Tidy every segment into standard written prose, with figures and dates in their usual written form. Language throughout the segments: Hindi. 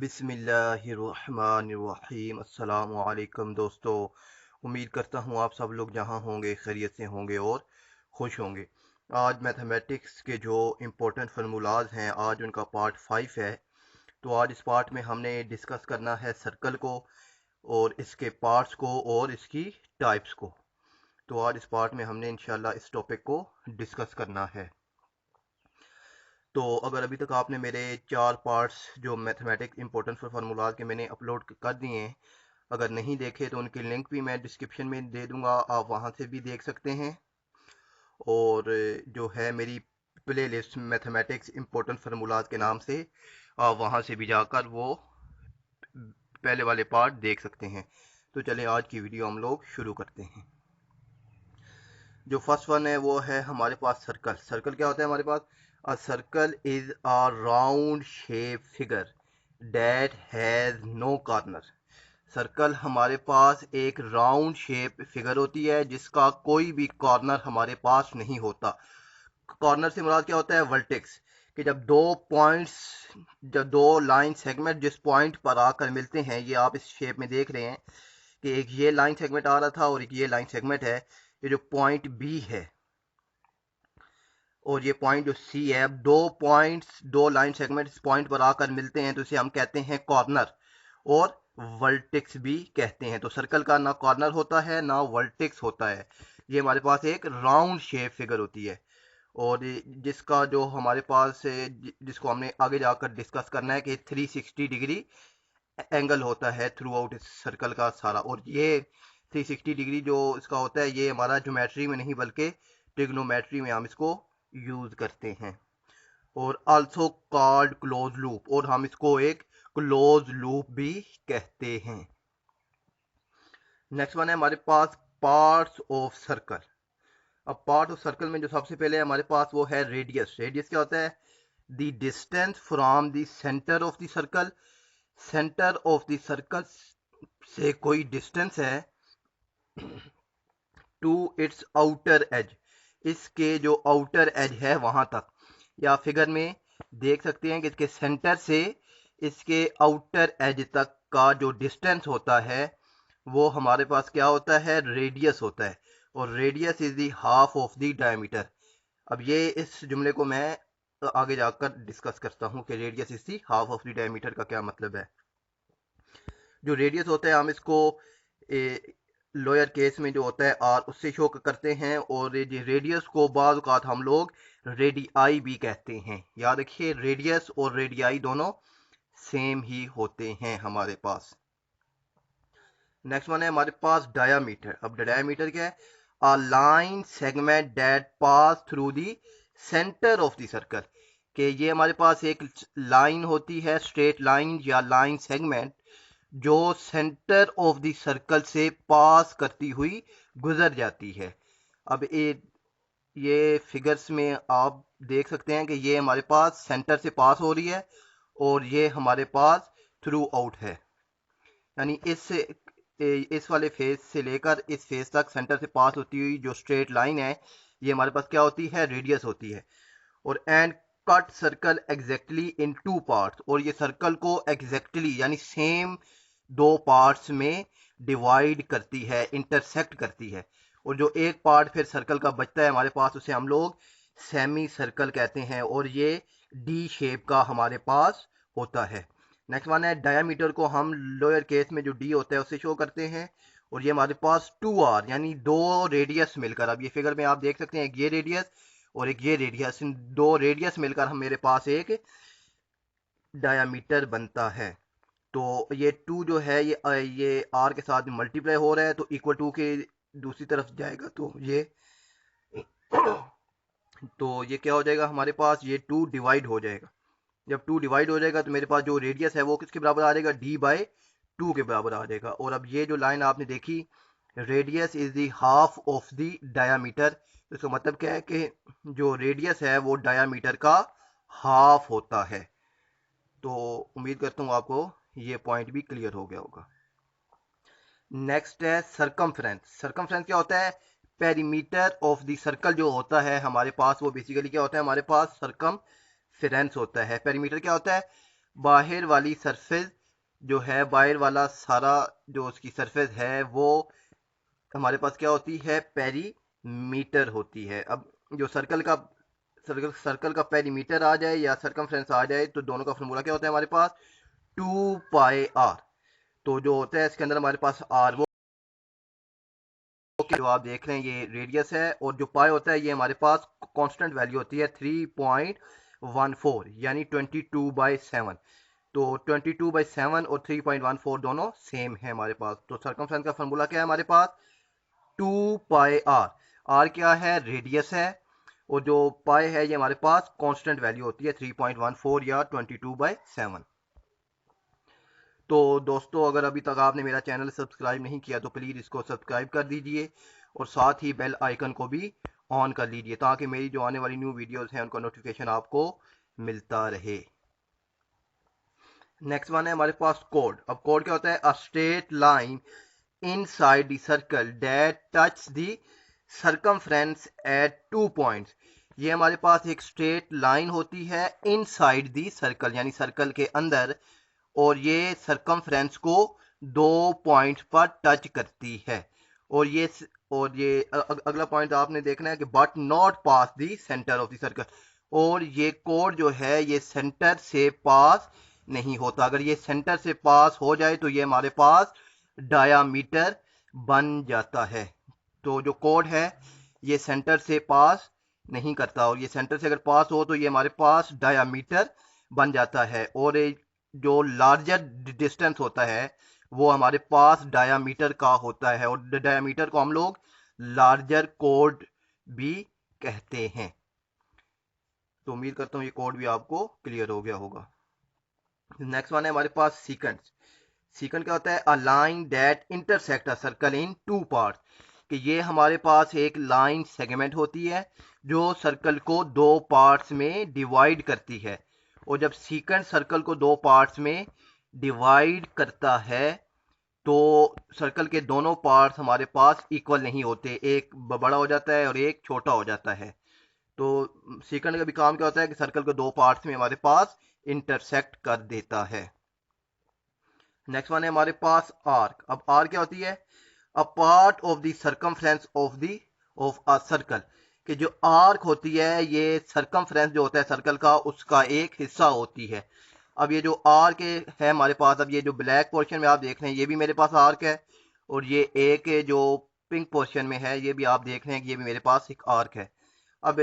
बिस्मिल्लाहिर्रहमानिर्रहीम। अस्सलामु अलैकुम दोस्तों, उम्मीद करता हूँ आप सब लोग जहाँ होंगे खैरियत से होंगे और खुश होंगे। आज मैथमेटिक्स के जो इम्पोर्टेंट फार्मूलाज हैं, आज उनका पार्ट 5 है। तो आज इस पार्ट में हमने डिस्कस करना है सर्कल को और इसके पार्ट्स को और इसकी टाइप्स को। तो आज इस पार्ट में हमने इंशाल्लाह इस टॉपिक को डिस्कस करना है। तो अगर अभी तक आपने मेरे 4 पार्ट्स जो मैथमेटिक्स इंपॉर्टेंट फार्मूला के मैंने अपलोड कर दिए हैं, अगर नहीं देखे तो उनकी लिंक भी मैं डिस्क्रिप्शन में दे दूंगा, आप वहां से भी देख सकते हैं। और जो है मेरी play list mathematics important formulas के नाम से, आप वहां से भी जाकर वो पहले वाले पार्ट देख सकते हैं। तो चलें आज की वीडियो हम लोग शुरू करते हैं। जो फर्स्ट वन है वो है हमारे पास सर्कल। सर्कल क्या होता है हमारे पास? A circle is a round shape figure that has no corner. Circle हमारे पास एक राउंड शेप फिगर होती है जिसका कोई भी कॉर्नर हमारे पास नहीं होता। कॉर्नर से मुराद क्या होता है? वर्टेक्स। कि जब दो लाइन सेगमेंट जिस पॉइंट पर आकर मिलते हैं, ये आप इस शेप में देख रहे हैं कि एक ये लाइन सेगमेंट आ रहा था और एक ये लाइन सेगमेंट है। ये जो पॉइंट बी है और ये पॉइंट जो सी है, अब दो लाइन सेगमेंट इस पॉइंट पर आकर मिलते हैं तो इसे हम कहते हैं कॉर्नर और वर्टेक्स भी कहते हैं। तो सर्कल का ना कॉर्नर होता है ना वर्टेक्स होता है। ये हमारे पास एक राउंड शेप फिगर होती है और जिसका जो हमारे पास जिसको हमने आगे जाकर डिस्कस करना है कि 360 डिग्री एंगल होता है थ्रू आउट इस सर्कल का सारा। और ये 360 डिग्री जो इसका होता है, ये हमारा ज्योमेट्री में नहीं बल्कि ट्रिग्नोमेट्री में हम इसको यूज करते हैं। और आल्सो कॉल्ड क्लोज लूप, और हम इसको एक क्लोज लूप भी कहते हैं। नेक्स्ट वन है हमारे पास पार्ट्स ऑफ सर्कल। अब पार्ट ऑफ सर्कल में जो सबसे पहले हमारे पास वो है रेडियस। रेडियस क्या होता है? The distance from the centre of the circle. Centre of the circle से कोई डिस्टेंस है टू इट्स आउटर एज, इसके जो आउटर एज है वहां तक। या फिगर में देख सकते हैं कि इसके सेंटर से इसके आउटर एज तक का जो डिस्टेंस होता है वो हमारे पास क्या होता है? रेडियस होता है। और radius is the half of the diameter. अब ये इस जुमले को मैं आगे जाकर डिस्कस करता हूँ कि radius is the half of the diameter का क्या मतलब है। जो रेडियस होता है हम इसको लोअर केस में जो होता है आर, उससे शो करते हैं। और ये रेडियस को बाज़ औक़ात हम लोग रेडियाई भी कहते हैं। याद रखिए, रेडियस और रेडियाई दोनों सेम ही होते हैं हमारे पास। नेक्स्ट वन है हमारे पास डायामीटर। अब डायामीटर क्या है? A line segment that pass through the centre of the circle. कि ये हमारे पास एक लाइन होती है, स्ट्रेट लाइन या लाइन सेगमेंट, जो सेंटर ऑफ द सर्कल से पास करती हुई गुजर जाती है। अब ये फिगर्स में आप देख सकते हैं कि ये हमारे पास सेंटर से पास हो रही है और ये हमारे पास थ्रू आउट है। यानी इस वाले फेस से लेकर इस फेस तक सेंटर से पास होती हुई जो स्ट्रेट लाइन है, ये हमारे पास क्या होती है? रेडियस होती है। और and cut circle exactly in two parts, और ये सर्कल को एग्जैक्टली यानी सेम दो पार्ट्स में डिवाइड करती है, इंटरसेक्ट करती है। और जो एक पार्ट फिर सर्कल का बचता है हमारे पास, उसे हम लोग सेमी सर्कल कहते हैं और ये डी शेप का हमारे पास होता है। नेक्स्ट वन है डायामीटर को हम लोअर केस में जो डी होता है उससे शो करते हैं। और ये हमारे पास 2r यानी दो रेडियस मिलकर, अब ये फिगर में आप देख सकते हैं एक ये रेडियस और एक ये रेडियस, इन दो रेडियस मिलकर हम मेरे पास एक डायामीटर बनता है। तो ये 2 जो है ये r के साथ मल्टीप्लाई हो रहा है तो इक्वल टू के दूसरी तरफ जाएगा, तो ये क्या हो जाएगा हमारे पास? ये 2 डिवाइड हो जाएगा। जब 2 डिवाइड हो जाएगा तो मेरे पास जो रेडियस है वो किसके बराबर आ जाएगा? d/2 के बराबर आ जाएगा। और अब ये जो लाइन आपने देखी, radius is the half of the diameter, इसका मतलब क्या है कि जो रेडियस है वो डायामीटर का हाफ होता है। तो उम्मीद करता हूँ आपको ये पॉइंट भी क्लियर हो गया होगा। नेक्स्ट है सरकमफ्रेंस। सरकमफ्रेंस क्या होता है? पेरीमीटर ऑफ द सर्कल जो होता है हमारे पास, वो बेसिकली क्या होता है? हमारे पास सरकमफ्रेंस होता है। पेरीमीटर क्या होता है? बाहर वाली सरफेस जो है, बाहर वाला सारा जो उसकी सरफेस है वो हमारे पास क्या होती है, पेरीमीटर होती है। अब जो सर्कल का पेरीमीटर आ जाए या सरकमफ्रेंस आ जाए तो दोनों का फॉर्मूला क्या होता है हमारे पास, 2 पाई आर। तो जो होता है इसके अंदर हमारे पास आर वो जो आप देख रहे हैं ये रेडियस है, और जो पाई होता है ये हमारे पास कांस्टेंट वैल्यू होती है 3.14 यानी 22/7। तो 22/7 और 3.14 दोनों सेम है हमारे पास। तो सरकमफ्रेंस का फॉर्मूला क्या है हमारे पास, 2 पाई आर। आर क्या है, रेडियस है, और जो पाई है ये हमारे पास कांस्टेंट वैल्यू होती है 3.14 या 22/7। तो दोस्तों अगर अभी तक आपने मेरा चैनल सब्सक्राइब नहीं किया तो प्लीज़ इसको सब्सक्राइब कर दीजिए, और साथ ही बेल आइकन को भी ऑन कर लीजिए ताकि मेरी जो आने वाली न्यू वीडियोस हैं उनका नोटिफिकेशन आपको मिलता रहे। नेक्स्ट वन है हमारे पास कोड। अब कोड क्या होता है, a straight line inside the circle that touch the circumference at 2 points। ये हमारे पास एक स्ट्रेट लाइन होती है इनसाइड दी सर्कल यानी सर्कल के अंदर, और ये सरकमफ्रेंस को 2 पॉइंट्स पर टच करती है। और ये अगला पॉइंट आपने देखना है कि but not pass the centre of the circle. और ये कोड जो है ये सेंटर से पास नहीं होता। अगर ये सेंटर से पास हो जाए तो ये हमारे पास डायामीटर बन जाता है। तो जो कोड है ये सेंटर से पास नहीं करता, और ये सेंटर से अगर पास हो तो ये हमारे पास डायामीटर बन जाता है। और जो लार्जर डिस्टेंस होता है वो हमारे पास डायामीटर का होता है, और डायामीटर को हम लोग लार्जर कोड भी कहते हैं। तो उम्मीद करता हूँ ये कोड भी आपको क्लियर हो गया होगा। नेक्स्ट वन है हमारे पास सीकेंट। सीकेंट क्या होता है, a line that intersect a circle in 2 parts. कि ये हमारे पास एक लाइन सेगमेंट होती है जो सर्कल को 2 पार्ट्स में डिवाइड करती है। और जब सीकेंट सर्कल को 2 पार्ट्स में डिवाइड करता है तो सर्कल के दोनों पार्ट्स हमारे पास इक्वल नहीं होते, एक बड़ा हो जाता है और एक छोटा हो जाता है। तो सीकेंट का भी काम क्या होता है कि सर्कल को 2 पार्ट्स में हमारे पास इंटरसेक्ट कर देता है। नेक्स्ट वन है हमारे पास आर्क। अब आर्क क्या होती है, a part of the circumference of a circle. कि जो आर्क होती है ये सर्कमफ्रेंस जो होता है सर्कल का उसका एक हिस्सा होती है। अब ये जो आर्क है हमारे पास, अब ये जो ब्लैक पोर्शन में आप देख रहे हैं ये भी मेरे पास आर्क है, और ये एक जो पिंक पोर्शन में है ये भी आप देख रहे हैं कि ये भी मेरे पास एक आर्क है। अब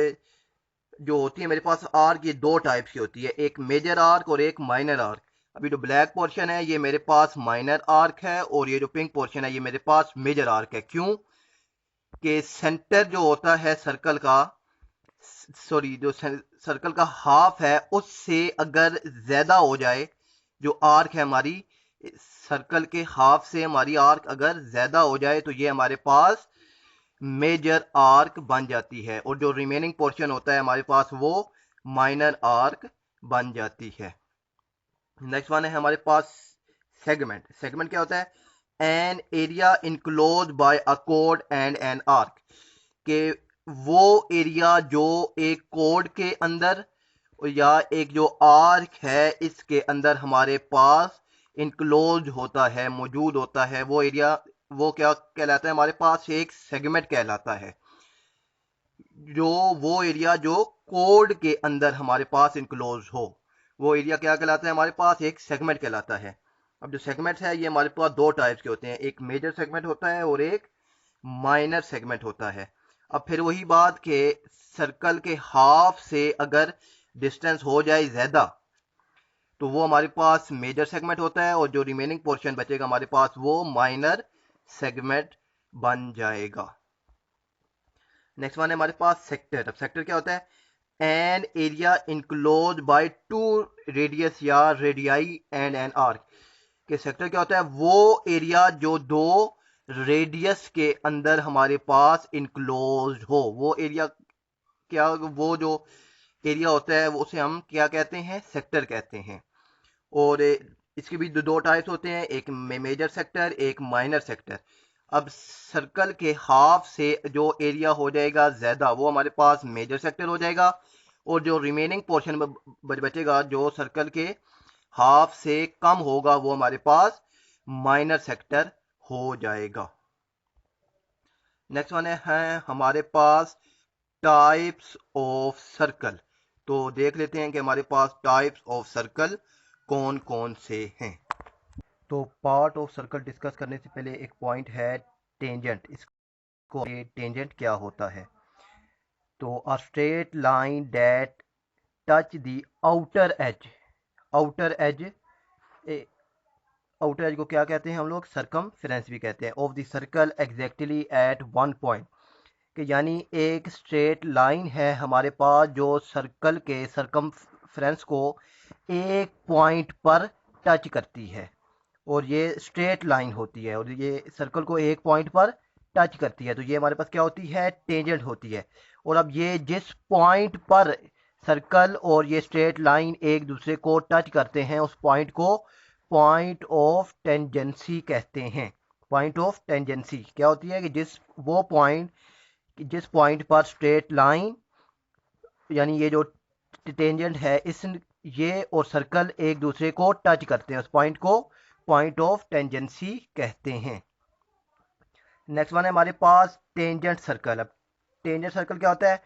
जो होती है मेरे पास आर्क ये 2 टाइप्स की होती है, एक मेजर आर्क और एक माइनर आर्क। अभी जो ब्लैक पोर्शन है ये मेरे पास माइनर आर्क है, और ये जो पिंक पोर्शन है ये मेरे पास मेजर आर्क है। क्यों कि सेंटर जो होता है सर्कल का, सॉरी जो सर्कल का हाफ है उससे अगर ज्यादा हो जाए, जो आर्क है हमारी सर्कल के हाफ से हमारी आर्क अगर ज्यादा हो जाए तो ये हमारे पास मेजर आर्क बन जाती है, और जो रिमेनिंग पोर्शन होता है हमारे पास वो माइनर आर्क बन जाती है। नेक्स्ट वन है हमारे पास सेगमेंट। सेगमेंट क्या होता है, an area enclose by a code and an arc. के वो एरिया जो एक कोड के अंदर या एक जो आर्क है इसके अंदर हमारे पास इनक्लोज होता है, मौजूद होता है, वो एरिया वो क्या कहलाता है, हमारे पास एक सेगमेंट कहलाता है। जो वो एरिया जो कोड के अंदर हमारे पास इनक्लोज हो वो एरिया क्या कहलाता है, हमारे पास एक सेगमेंट कहलाता है। अब जो सेगमेंट है ये हमारे पास 2 टाइप्स के होते हैं, एक मेजर सेगमेंट होता है और एक माइनर सेगमेंट होता है। अब फिर वही बात के सर्कल के हाफ से अगर डिस्टेंस हो जाए ज्यादा तो वो हमारे पास मेजर सेगमेंट होता है, और जो रिमेनिंग पोर्शन बचेगा हमारे पास वो माइनर सेगमेंट बन जाएगा। नेक्स्ट वन है हमारे पास सेक्टर। अब सेक्टर क्या होता है, an area enclose by 2 radius या रेडियाई एंड एन आर्क। के सेक्टर क्या होता है, वो एरिया जो 2 रेडियस के अंदर हमारे पास इनक्लोज हो। वो एरिया क्या, वो जो एरिया होता है उसे हम क्या कहते हैं, सेक्टर कहते हैं। और इसके भी 2 टाइप्स होते हैं, एक मेजर सेक्टर एक माइनर सेक्टर। अब सर्कल के हाफ से जो एरिया हो जाएगा ज्यादा वो हमारे पास मेजर सेक्टर हो जाएगा, और जो रिमेनिंग पोर्शन बचेगा जो सर्कल के हाफ से कम होगा वो हमारे पास माइनर सेक्टर हो जाएगा। नेक्स्ट वन है हमारे पास टाइप्स ऑफ सर्कल। तो देख लेते हैं कि हमारे पास टाइप्स ऑफ सर्कल कौन कौन से हैं। तो पार्ट ऑफ सर्कल डिस्कस करने से पहले एक पॉइंट है टेंजेंट। इसको टेंजेंट क्या होता है? तो a straight line that touch the outer as. Outer as, outer as को क्या कहते हैं हम लोग? सरकमफेरेंस भी कहते हैं। Of the circle exactly at one point, कि यानी एक स्ट्रेट लाइन है हमारे पास जो सर्कल के सरकमफेरेंस को एक पॉइंट पर टच करती है, और ये स्ट्रेट लाइन होती है और ये सर्कल को एक पॉइंट पर टच करती है, तो ये हमारे पास क्या होती है? टेंजेंट होती है। और अब ये जिस पॉइंट पर सर्कल और ये स्ट्रेट लाइन एक दूसरे को टच करते हैं उस पॉइंट को पॉइंट ऑफ टेंजेंसी कहते हैं। पॉइंट ऑफ टेंजेंसी क्या होती है? कि जिस पॉइंट पर स्ट्रेट लाइन यानी ये जो टेंजेंट है इस ये और सर्कल एक दूसरे को टच करते हैं, उस पॉइंट को पॉइंट ऑफ टेंजेंसी कहते हैं। नेक्स्ट वन है हमारे पास टेंजेंट सर्कल। अब टेंजेंट सर्कल क्या होता है?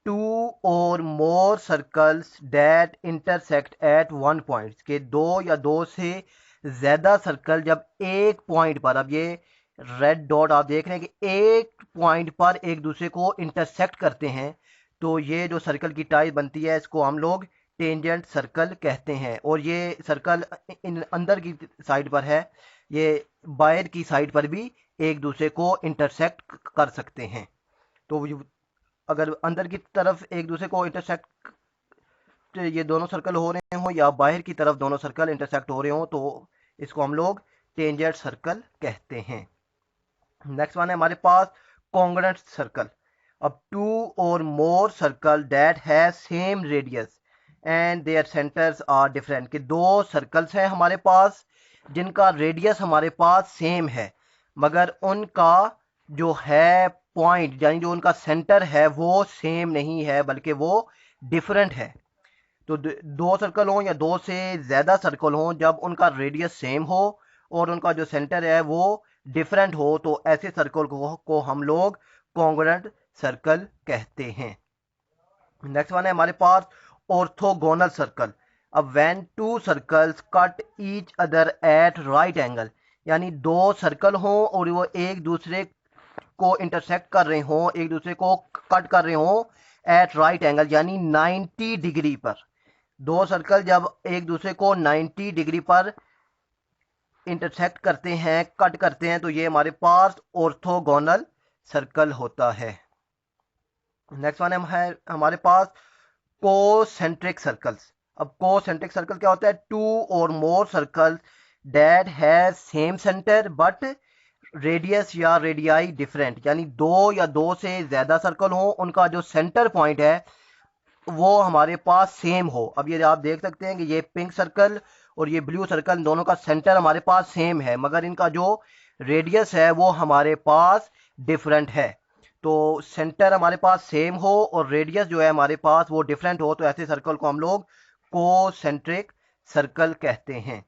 टू और more circles that intersect at one point, के दो या दो से ज्यादा सर्कल जब एक पॉइंट पर, अब ये रेड डॉट आप देख रहे हैं कि एक पॉइंट पर एक दूसरे को इंटरसेक्ट करते हैं, तो ये जो सर्कल की टाइप बनती है इसको हम लोग टेंजेंट सर्कल कहते हैं। और ये सर्कल इन अंदर की साइड पर है, ये बाहर की साइड पर भी एक दूसरे को इंटरसेक्ट कर सकते हैं। तो अगर अंदर की तरफ एक दूसरे को इंटरसेक्ट ये दोनों सर्कल हो रहे हो या बाहर की तरफ दोनों सर्कल इंटरसेक्ट हो रहे हो तो इसको हम लोग टेंजेंट सर्कल कहते हैं। नेक्स्ट वन है हमारे पास कॉन्ग्रुएंट सर्कल। अब टू और more circle that have same radius and their centres are different, कि दो सर्कल्स हैं हमारे पास जिनका रेडियस हमारे पास सेम है मगर उनका जो है पॉइंट यानी जो उनका सेंटर है वो सेम नहीं है बल्कि वो डिफरेंट है। तो दो सर्कल हो या दो से ज्यादा सर्कल हो, जब उनका रेडियस सेम हो और उनका जो सेंटर है वो डिफरेंट हो तो ऐसे सर्कल को हम लोग कॉन्ग्रुएंट सर्कल कहते हैं। नेक्स्ट वन है हमारे पास ऑर्थोगोनल सर्कल। अब when to circles cut each other at right angle, यानी दो सर्कल हो और वो एक दूसरे को इंटरसेक्ट कर रहे हो, एक दूसरे को कट कर रहे हो एट राइट एंगल यानी 90 डिग्री पर। दो सर्कल जब एक दूसरे को 90 डिग्री पर इंटरसेक्ट करते हैं, कट करते हैं, तो ये हमारे पास ऑर्थोगोनल सर्कल होता है। नेक्स्ट वन है हमारे पास कोसेंट्रिक सर्कल्स। अब कोसेंट्रिक सर्कल क्या होता है? टू और more circles that have same centre but radius या रेडियाई डिफरेंट, यानी दो या दो से ज्यादा सर्कल हो उनका जो सेंटर पॉइंट है वो हमारे पास सेम हो। अब ये आप देख सकते हैं कि ये पिंक सर्कल और ये ब्लू सर्कल दोनों का सेंटर हमारे पास सेम है मगर इनका जो रेडियस है वो हमारे पास डिफरेंट है। तो सेंटर हमारे पास सेम हो और रेडियस जो है हमारे पास वो डिफरेंट हो तो ऐसे सर्कल को हम लोग कोसेंट्रिक सर्कल कहते हैं।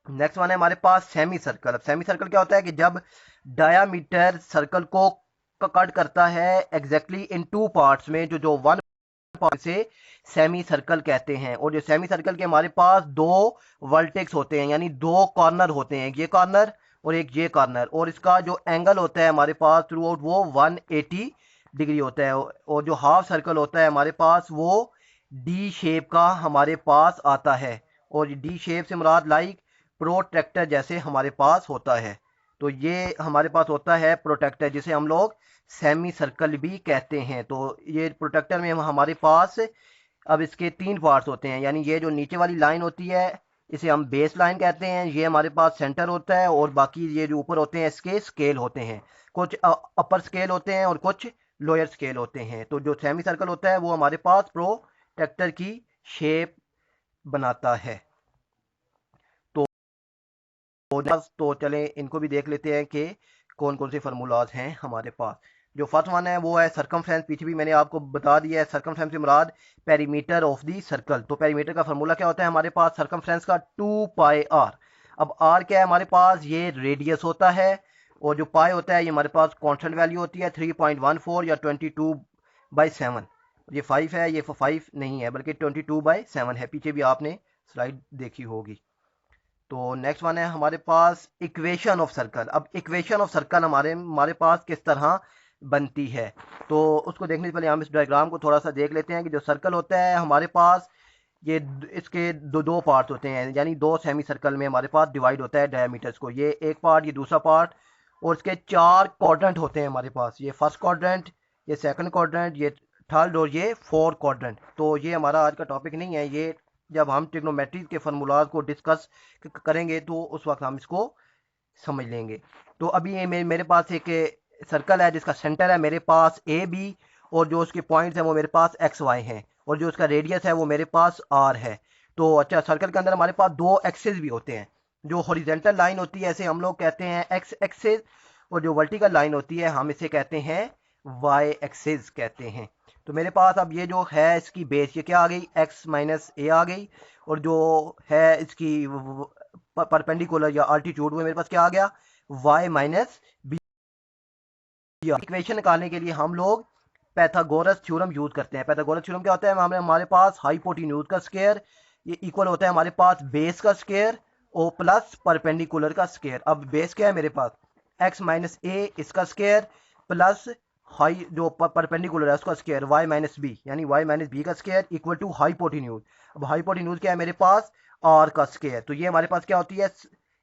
नेक्स्ट वन है हमारे पास सेमी सर्कल। अब सेमी सर्कल क्या होता है? कि जब डायामीटर सर्कल को कट करता है एग्जैक्टली इन टू पार्ट्स में, जो वन से सेमी सर्कल कहते हैं। और जो सेमी सर्कल के हमारे पास दो वर्टेक्स होते हैं यानी दो कॉर्नर होते हैं, एक ये कॉर्नर और एक ये कॉर्नर, और इसका जो एंगल होता है हमारे पास थ्रू आउट वो 180 डिग्री होता है। और जो हाफ सर्कल होता है हमारे पास वो डी शेप का हमारे पास आता है, और डी शेप से मुराद लाइक प्रोट्रैक्टर जैसे हमारे पास होता है। तो ये हमारे पास होता है प्रोटेक्टर जिसे हम लोग सेमी सर्कल भी कहते हैं। तो ये प्रोटेक्टर में हमारे पास अब इसके तीन पार्ट्स होते हैं, यानी ये जो नीचे वाली लाइन होती है इसे हम बेस लाइन कहते हैं, ये हमारे पास सेंटर होता है, और बाकी ये जो ऊपर होते हैं इसके स्केल होते हैं, कुछ अपर स्केल होते हैं और कुछ लोअर स्केल होते हैं। तो जो सेमी सर्कल होता है वो हमारे पास प्रोटेक्टर की शेप बनाता है। तो चलें इनको भी देख लेते हैं कि कौन कौन से फार्मूलाज हैं हमारे पास। जो फर्स्ट वन है वो है सर्कमफ्रेंस, पीछे भी मैंने आपको बता दिया है। सर्कमफ्रेंस से मुराद पेरीमीटर ऑफ दी सर्कल। तो पेरीमीटर का फार्मूला क्या होता है हमारे पास सर्कमफ्रेंस का, 2πr। अब r क्या है हमारे पास, ये रेडियस होता है, और जो पाई होता है ये हमारे पास कांस्टेंट वैल्यू होती है 3.14 या 22/7। ये 5 है, ये 5 नहीं है बल्कि 22/7 है, पीछे भी आपने स्लाइड देखी होगी। तो नेक्स्ट वन है हमारे पास इक्वेशन ऑफ सर्कल। अब इक्वेशन ऑफ सर्कल हमारे पास किस तरह बनती है, तो उसको देखने से पहले हम इस डायग्राम को थोड़ा सा देख लेते हैं कि जो सर्कल होता है हमारे पास, ये इसके दो पार्ट होते हैं, यानी दो सेमी सर्कल में हमारे पास डिवाइड होता है डायमीटर्स को, ये एक पार्ट, ये दूसरा पार्ट, और इसके 4 क्वाड्रेंट होते हैं हमारे पास, ये फर्स्ट क्वाड्रेंट, ये सेकंड क्वाड्रेंट, ये थर्ड, और ये फोर्थ क्वाड्रेंट। तो ये हमारा आज का टॉपिक नहीं है, ये जब हम ट्रिग्नोमेट्री के फार्मूलाज को डिस्कस करेंगे तो उस वक्त हम इसको समझ लेंगे। तो अभी ये मेरे पास एक सर्कल है जिसका सेंटर है मेरे पास ए बी, और जो उसके पॉइंट्स हैं वो मेरे पास एक्स वाई हैं, और जो उसका रेडियस है वो मेरे पास आर है। तो अच्छा, सर्कल के अंदर हमारे पास दो एक्सेस भी होते हैं, जो हॉरिजॉन्टल लाइन होती है ऐसे हम लोग कहते हैं एक्स एक्सेस, और जो वर्टिकल लाइन होती है हम इसे कहते हैं वाई एक्सेस कहते हैं। तो मेरे पास अब ये जो है इसकी बेस ये क्या आ गई, x माइनस ए आ गई, और जो है इसकी परपेंडिकुलर या अल्टीट्यूड वो मेरे पास क्या आ गया, y माइनस बी। इक्वेशन निकालने के लिए हम लोग पैथागोरस थ्योरम यूज करते हैं। पैथागोरस थ्योरम क्या होता है, हमारे पास हाइपोटेन्यूज का स्क्वायर ये इक्वल होता है हमारे पास बेस का स्क्वायर और प्लस परपेंडिकुलर का स्क्वायर। अब बेस क्या है मेरे पास, x माइनस ए इसका स्क्वायर प्लस हाई जो परपेंडिकुलर है उसका स्क्वायर y माइनस बी, यानी y माइनस बी का स्क्वायर इक्वल टू हाइपोटेन्यूज। अब हाइपोटेन्यूज क्या है मेरे पास, r का स्क्वायर। तो ये हमारे पास क्या होती है,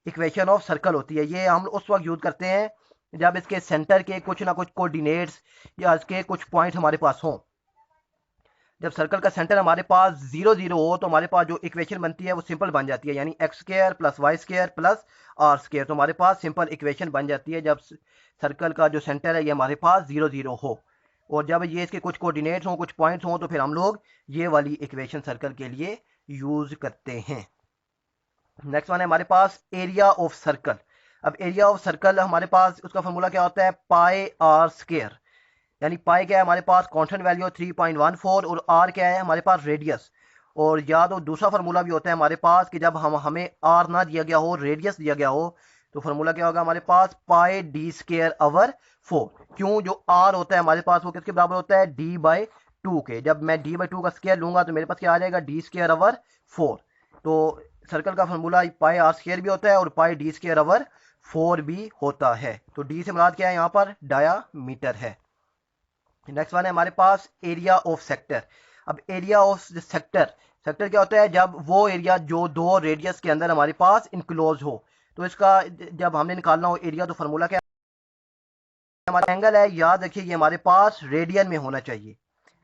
इक्वेशन ऑफ सर्कल होती है। ये हम उस वक्त यूज करते हैं जब इसके सेंटर के कुछ ना कुछ कोऑर्डिनेट्स या इसके कुछ पॉइंट हमारे पास हों। जब सर्कल का सेंटर हमारे पास 0 0 हो तो हमारे पास जो इक्वेशन बनती है वो सिंपल बन जाती है, यानी X square plus Y square plus R square. तो हमारे पास सिंपल इक्वेशन बन जाती है जब सर्कल का जो सेंटर है ये हमारे पास 0 0 हो, और जब ये इसके कुछ कोऑर्डिनेट्स हों, कुछ पॉइंट्स हों, तो फिर हम लोग ये वाली इक्वेशन सर्कल के लिए यूज करते हैं। नेक्स्ट वन है हमारे पास एरिया ऑफ सर्कल। अब एरिया ऑफ सर्कल हमारे पास उसका फॉर्मूला क्या होता है, पाई आर स्क्वायर, यानी पाई क्या है हमारे पास कांस्टेंट वैल्यू 3.14, और आर क्या है हमारे पास रेडियस। और या तो दूसरा फार्मूला भी होता है हमारे पास कि जब हमें आर ना दिया गया हो, रेडियस दिया गया हो, तो फार्मूला क्या होगा हमारे पास, पाई डी स्क्वायर ओवर 4। क्यों, जो आर होता है हमारे पास वो किसके बराबर होता है, d/2 के। जब मैं d/2 का स्क्वायर लूंगा तो मेरे पास क्या आ जाएगा, d स्क्वायर ओवर 4। तो सर्कल का फार्मूला पाई आर स्क्वायर भी होता है और पाई डी स्क्वायर ओवर 4 भी होता है। तो डी से मुराद क्या है यहाँ पर, डायामीटर है। नेक्स्ट वन है हमारे पास एरिया ऑफ सेक्टर। अब एरिया ऑफ सेक्टर, सेक्टर क्या होता है, जब वो एरिया जो दो रेडियस के अंदर हमारे पास इनक्लोज हो। तो इसका जब हमने निकालना हो एरिया तो फार्मूला क्या है, हमारा एंगल है, याद रखिए ये हमारे पास रेडियन में होना चाहिए,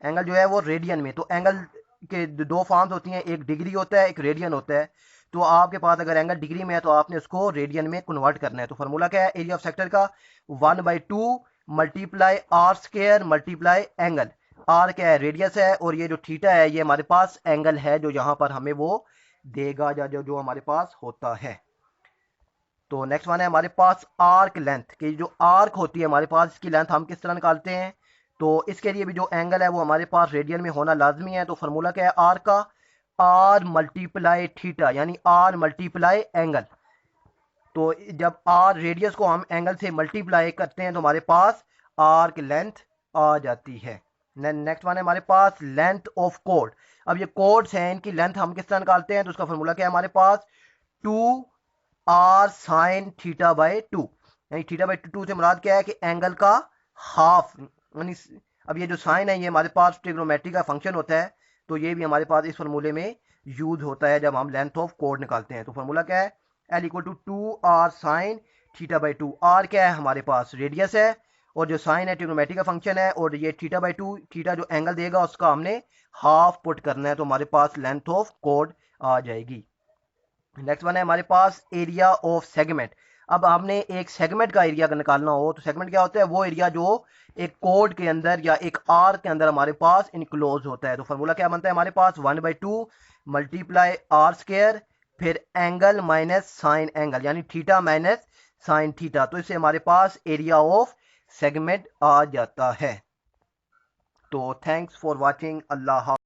एंगल जो है वो रेडियन में। तो एंगल के दो फॉर्म्स होती हैं, एक डिग्री होता है, एक रेडियन होता है। तो आपके पास अगर एंगल डिग्री में है तो आपने उसको रेडियन में कन्वर्ट करना है। तो फार्मूला क्या है एरिया ऑफ सेक्टर का, 1/2 multiply R square multiply angle. R क्या है, रेडियस है, और ये जो थीटा है ये हमारे पास एंगल है जो यहाँ पर हमें वो देगा या जो हमारे पास होता है। तो नेक्स्ट वन है हमारे पास आर्क लेंथ, की जो आर्क होती है हमारे पास इसकी लेंथ हम किस तरह निकालते हैं। तो इसके लिए भी जो एंगल है वो हमारे पास रेडियन में होना लाजमी है। तो फार्मूला क्या है आर का, आर मल्टीप्लाई थीटा, यानी आर मल्टीप्लाई एंगल। तो जब आर रेडियस को हम एंगल से मल्टीप्लाई करते हैं तो हमारे पास आर्क लेंथ आ जाती है। नेक्स्ट वन है हमारे पास लेंथ ऑफ कोड। अब ये कोड्स हैं, इनकी लेंथ हम किस तरह निकालते हैं, तो उसका फार्मूला क्या है हमारे पास, 2r साइन थीटा/2, यानी थीटा/2 से मुराद क्या है कि एंगल का हाफ, यानी अब ये जो साइन है ये हमारे पास ट्रिग्नोमेट्री का फंक्शन होता है, तो ये भी हमारे पास इस फार्मूले में यूज होता है जब हम लेंथ ऑफ कोड निकालते हैं। तो फार्मूला क्या है, L equal to 2r sine theta. R क्या है हमारे पास रेडियस है, और जो साइन है ट्रिग्नोमेट्री का फंक्शन है, और ये थीटा/2, थीटा जो एंगल देगा उसका हमने हाफ पुट करना है, तो हमारे पास लेंथ ऑफ कोड आ जाएगी। नेक्स्ट वन है हमारे पास एरिया ऑफ सेगमेंट। अब हमने एक सेगमेंट का एरिया निकालना हो तो सेगमेंट क्या होता है, वो एरिया जो एक कोड के अंदर या एक आर के अंदर हमारे पास इनक्लोज होता है। तो फार्मूला क्या बनता है हमारे पास, 1/2 मल्टीप्लाई आर स्क्वायर फिर एंगल माइनस साइन एंगल, यानी थीटा माइनस साइन थीटा। तो इससे हमारे पास एरिया ऑफ सेगमेंट आ जाता है। तो थैंक्स फॉर वाचिंग। अल्लाह।